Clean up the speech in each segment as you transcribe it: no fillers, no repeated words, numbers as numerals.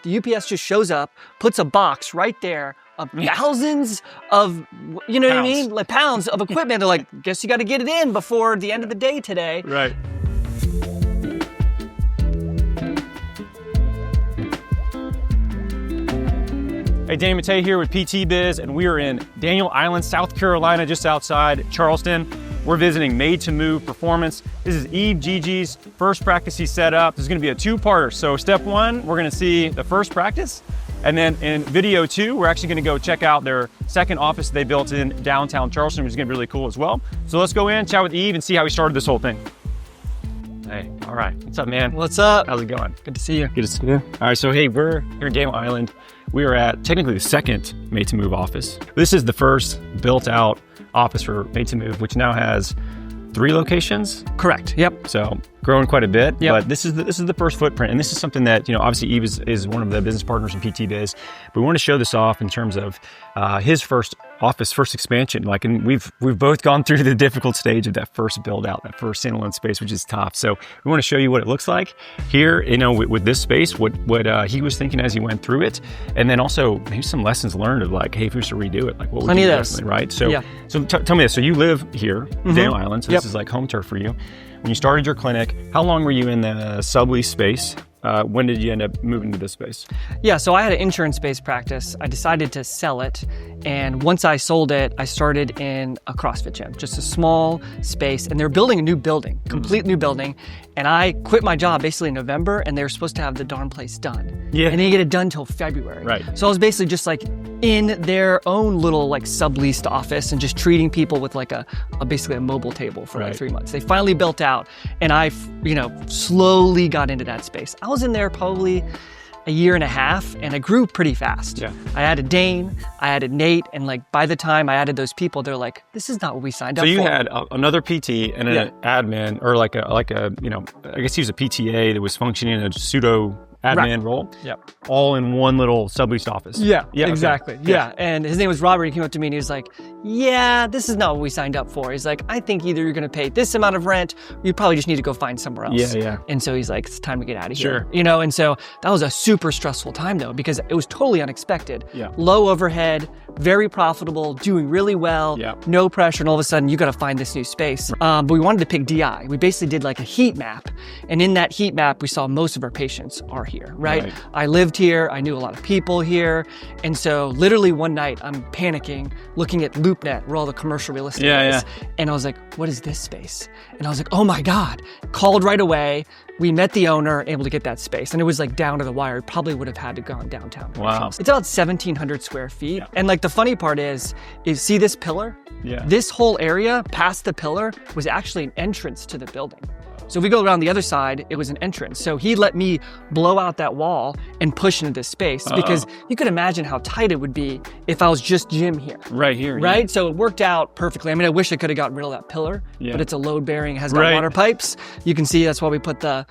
the UPS just shows up, puts a box right there of thousands of, you know what I mean? Like pounds of equipment. They're like, guess you got to get it in before the end of the day today. Right. Hey, Danny Matei here with PT Biz, and we are in Daniel Island, South Carolina, just outside Charleston. We're visiting Made2Move Performance. This is Yves, Gege's first practice he set up. This is gonna be a two-parter. So step one, we're gonna see the first practice. And then in video two, we're actually gonna go check out their second office they built in downtown Charleston, which is gonna be really cool as well. So let's go in, chat with Yves, and see how he started this whole thing. Hey, all right, what's up, man? What's up? How's it going? Good to see you. Good to see you. All right, so hey, we're here in Daniel Island. We are at technically the second Made2Move office. This is the first built out office for Made2Move, which now has 3 locations. Correct, yep. So growing quite a bit, yep. But this is the first footprint. And this is something that, you know, obviously Yves is one of the business partners in PT Biz, but we want to show this off in terms of his first office, first expansion. Like, and we've both gone through the difficult stage of that first build out, that first standalone space, which is tough. So we want to show you what it looks like here, you know, with this space, what he was thinking as he went through it. And then also maybe some lessons learned of like, hey, if we was to redo it, like what would you do differently, right? So, yeah. So tell me this. So you live here, Daniel Island, so Yep. this is like home turf for you. When you started your clinic, how long were you in the sublease space? When did you end up moving to this space? Yeah, so I had an insurance-based practice. I decided to sell it. And once I sold it, I started in a CrossFit gym, just a small space. And they were building a new building, complete new building. And I quit my job basically in November, and they were supposed to have the darn place done. Yeah. And they didn't get it done till February. Right. So I was basically just like in their own little like subleased office and just treating people with like basically a mobile table for like 3 months. They finally built out, and I, you know, slowly got into that space. I was in there probably a year and a half, and I grew pretty fast. Yeah. I added Dane, I added Nate, and like by the time I added those people, they're like, this is not what we signed up for. So you had another PT and an admin, or like a, you know, I guess he was a PTA that was functioning in a pseudo admin role. Yep. All in one little subleased office. Yeah, yeah, exactly. Okay. Yeah. And his name was Robert. He came up to me and he was like, yeah, this is not what we signed up for. He's like, I think either you're going to pay this amount of rent, or you probably just need to go find somewhere else. Yeah. And so he's like, it's time to get out of Sure. here. You know, and so that was a super stressful time though, because it was totally unexpected. Yeah. Low overhead, very profitable, doing really well, no pressure, and all of a sudden you got to find this new space. But we wanted to pick DI. We basically did like a heat map, and in that heat map, we saw most of our patients are here, right? I lived here, I knew a lot of people here, and so literally one night I'm panicking, looking at LoopNet, where all the commercial real estate is, and I was like, what is this space? And I was like, oh my God, called right away. We met the owner, able to get that space, and it was like down to the wire. It probably would have had to gone downtown. Wow. It's about 1,700 square feet. Yeah. And like the funny part is see this pillar? Yeah. This whole area past the pillar was actually an entrance to the building. So if we go around the other side, it was an entrance. So he let me blow out that wall and push into this space because you could imagine how tight it would be if I was just gym here. Right here. Right? Yeah. So it worked out perfectly. I mean, I wish I could have gotten rid of that pillar, but it's a load bearing, it has got water pipes. You can see that's why we put the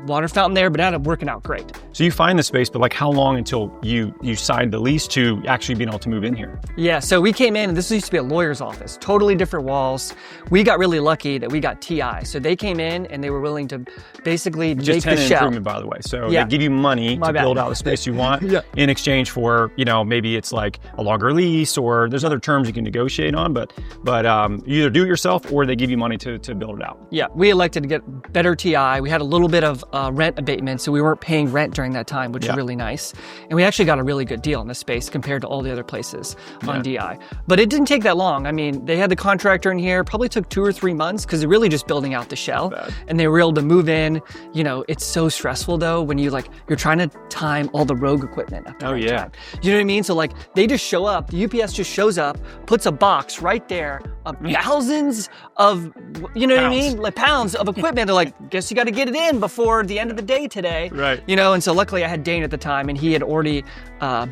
water fountain there, but it ended up working out great. So you find the space, but like how long until you signed the lease to actually being able to move in here? Yeah, so we came in and this used to be a lawyer's office, totally different walls. We got really lucky that we got TI. So they came in and they were willing to basically make the shell. Just tenant improvement, by the way. So they give you money to build out the space you want in exchange for, you know, maybe it's like a longer lease, or there's other terms you can negotiate on, but you either do it yourself or they give you money to build it out. Yeah, we elected to get better TI. We had a little bit of rent abatement, so we weren't paying rent during that time, which was really nice. And we actually got a really good deal in this space compared to all the other places on DI. But it didn't take that long. I mean, they had the contractor in here, probably took 2 or 3 months because they're really just building out the shell. And they were able to move in. You know, it's so stressful though when you're trying to time all the rogue equipment at the right time. You know what I mean? So like they just show up, the UPS just shows up, puts a box right there of thousands of, you know what I mean? Like pounds of equipment. They're like, guess you got to get it in before the end of the day today. Right. You know, and so luckily I had Dane at the time and he had already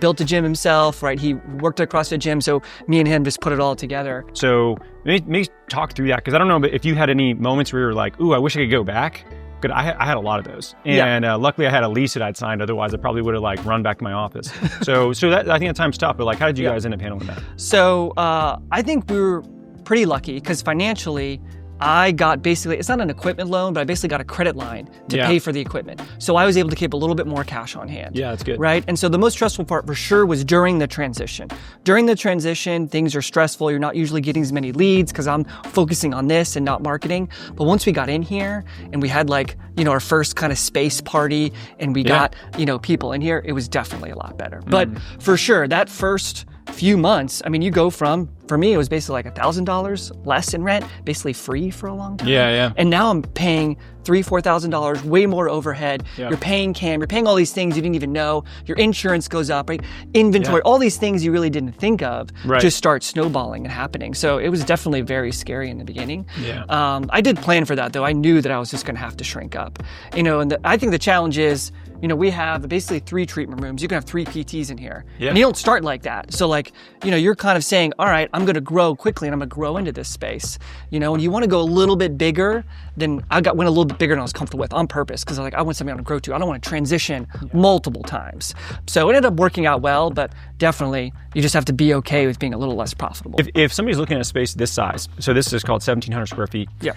built a gym himself, right? He worked at CrossFit gym, so me and him just put it all together. So maybe talk through that, because I don't know if you had any moments where you were like, ooh, I wish I could go back. I had a lot of those, and luckily I had a lease that I'd signed. Otherwise, I probably would have like run back to my office. So that I think that time's tough. But like, how did you guys end up handling that? So I think we were pretty lucky because financially I got basically, it's not an equipment loan, but I basically got a credit line to pay for the equipment. So I was able to keep a little bit more cash on hand. Yeah, that's good. Right? And so the most stressful part for sure was during the transition. During the transition, things are stressful. You're not usually getting as many leads because I'm focusing on this and not marketing. But once we got in here and we had like, our first kind of space party and we got, people in here, it was definitely a lot better. But for sure, that first few months, I mean, you go from, for me, it was basically like $1,000 less in rent, basically free for a long time. Yeah. And now I'm paying $3,000, $4,000, way more overhead. Yeah. You're paying CAM, you're paying all these things you didn't even know. Your insurance goes up, right? Inventory, all these things you really didn't think of just start snowballing and happening. So it was definitely very scary in the beginning. Yeah. I did plan for that though. I knew that I was just going to have to shrink up. And I think the challenge is, we have basically 3 treatment rooms. You can have 3 PTs in here. Yeah. And you don't start like that. So you're kind of saying, all right, I'm going to grow quickly and I'm going to grow into this space. And you want to go a little bit bigger, then went a little bit bigger than I was comfortable with on purpose because I want something I want to grow to. I don't want to transition multiple times. So it ended up working out well, but definitely you just have to be okay with being a little less profitable. If somebody's looking at a space this size, so this is called 1,700 square feet. Yeah.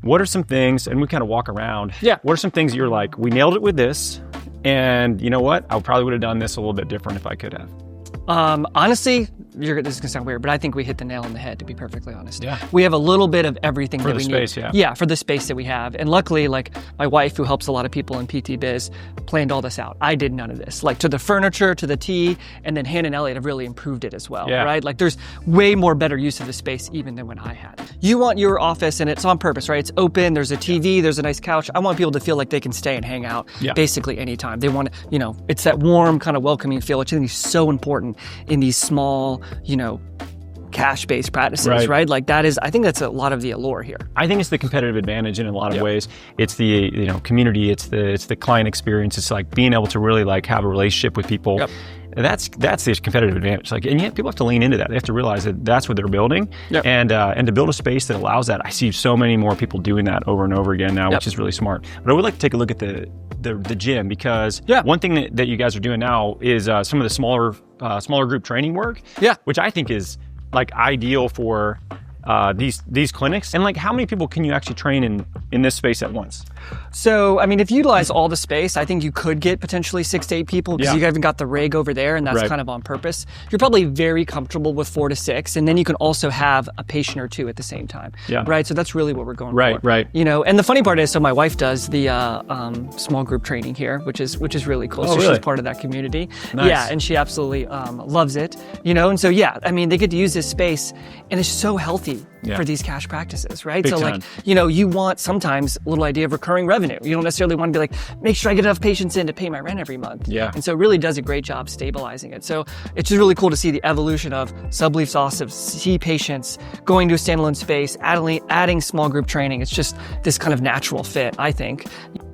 What are some things, and we kind of walk around. Yeah. What are some things you're like, we nailed it with this, and you know what? I probably would have done this a little bit different if I could have. Honestly, this is gonna sound weird, but I think we hit the nail on the head, to be perfectly honest. Yeah. We have a little bit of everything for that the we space, need. Yeah. Yeah, for the space that we have. And luckily, my wife, who helps a lot of people in PT biz, planned all this out. I did none of this. To the furniture, to the tea, and then Hannah and Elliot have really improved it as well, right? There's way more better use of the space even than when I had it. You want your office, and it's on purpose, right? It's open, there's a TV, there's a nice couch. I want people to feel like they can stay and hang out basically anytime. They want to, it's that warm, kind of welcoming feel, which I think is so important in these small, cash-based practices, right? I think that's a lot of the allure here. I think it's the competitive advantage in a lot of ways. It's the community, it's the client experience. It's like being able to really have a relationship with people. Yep. That's the competitive advantage. And yet people have to lean into that. They have to realize that that's what they're building, and to build a space that allows that. I see so many more people doing that over and over again now, which is really smart. But I would like to take a look at the gym because one thing that you guys are doing now is some of the smaller group training work, which I think is ideal for these clinics. And how many people can you actually train in this space at once? So, I mean, if you utilize all the space, I think you could get potentially 6 to 8 people because you haven't got the rig over there, and that's kind of on purpose. You're probably very comfortable with 4 to 6, and then you can also have a patient or 2 at the same time. Yeah. Right. So that's really what we're going for. Right. And the funny part is, so my wife does the small group training here, which is really cool. So she's part of that community. Nice. Yeah, and she absolutely loves it. And so I mean, they get to use this space, and it's so healthy for these cash practices, right? Big so time. you want sometimes a little idea of recurring revenue. You don't necessarily want to be make sure I get enough patients in to pay my rent every month. Yeah. And so it really does a great job stabilizing it. So it's just really cool to see the evolution of Sublease also see patients going to a standalone space, adding small group training. It's just this kind of natural fit, I think.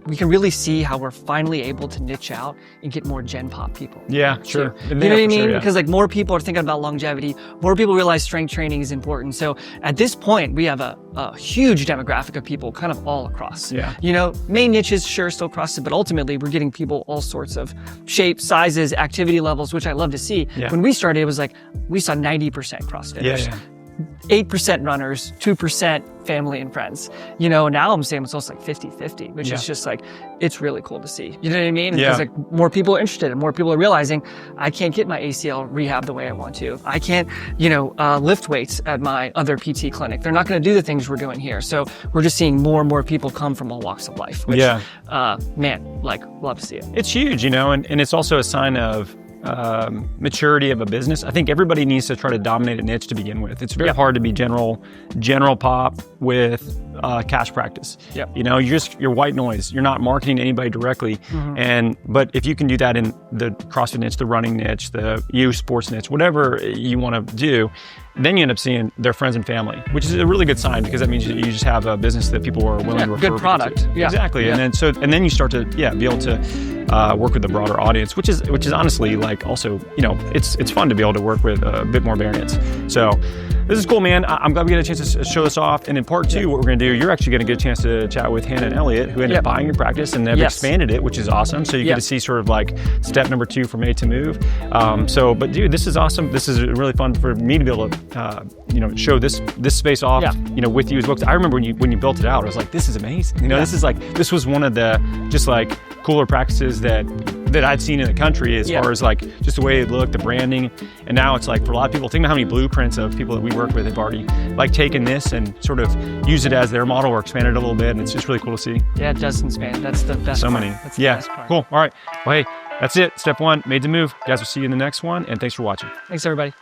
We can really see how we're finally able to niche out and get more Gen Pop people. Yeah, sure. You know what I mean? Because like more people are thinking about longevity, more people realize strength training is important. So at this point, we have a huge demographic of people kind of all across. Yeah. You know, main niches, sure, still CrossFit, but ultimately we're getting people all sorts of shapes, sizes, activity levels, which I love to see. Yeah. When we started, it was like, we saw 90% CrossFitters. Yeah. 8% runners, 2% family and friends. You know, now I'm saying it's almost like 50-50, which is just like, it's really cool to see. You know what I mean? Because like more people are interested and more people are realizing I can't get my ACL rehab the way I want to. I can't, lift weights at my other PT clinic. They're not going to do the things we're doing here. So we're just seeing more and more people come from all walks of life, which, man, like, love to see it. It's huge, and it's also a sign of maturity of a business. I think everybody needs to try to dominate a niche to begin with. It's very hard to be general pop with cash practice. Yep. You're white noise. You're not marketing to anybody directly. Mm-hmm. But if you can do that in the CrossFit niche, the running niche, the youth sports niche, whatever you want to do, then you end up seeing their friends and family, which is a really good sign because that means you just have a business that people are willing to refer good product. To. Exactly. Yeah. And then you start to be able to work with a broader audience, which is honestly like also, it's fun to be able to work with a bit more variance. So this is cool, man. I'm glad we get a chance to show this off. And in part 2, what we're going to you're actually going to get a chance to chat with Hannah and Elliot, who ended up buying your practice and have expanded it, which is awesome. So you get to see sort of like step number 2 for Made2Move. But dude, this is awesome. This is really fun for me to be able to, show this space off, with you as well. I remember when you built it out, I was like, this is amazing. This was one of the just like cooler practices that I'd seen in the country as far as like just the way it looked, the branding. And now it's like for a lot of people, think about how many blueprints of people that we work with have already like taken this and sort of used it as their model or expanded it a little bit. And it's just really cool to see. Yeah, it does expand. That's the best part. That's the best part. Cool. All right. Well, hey, that's it. Step 1, Made2Move. Guys, we'll see you in the next one. And thanks for watching. Thanks, everybody.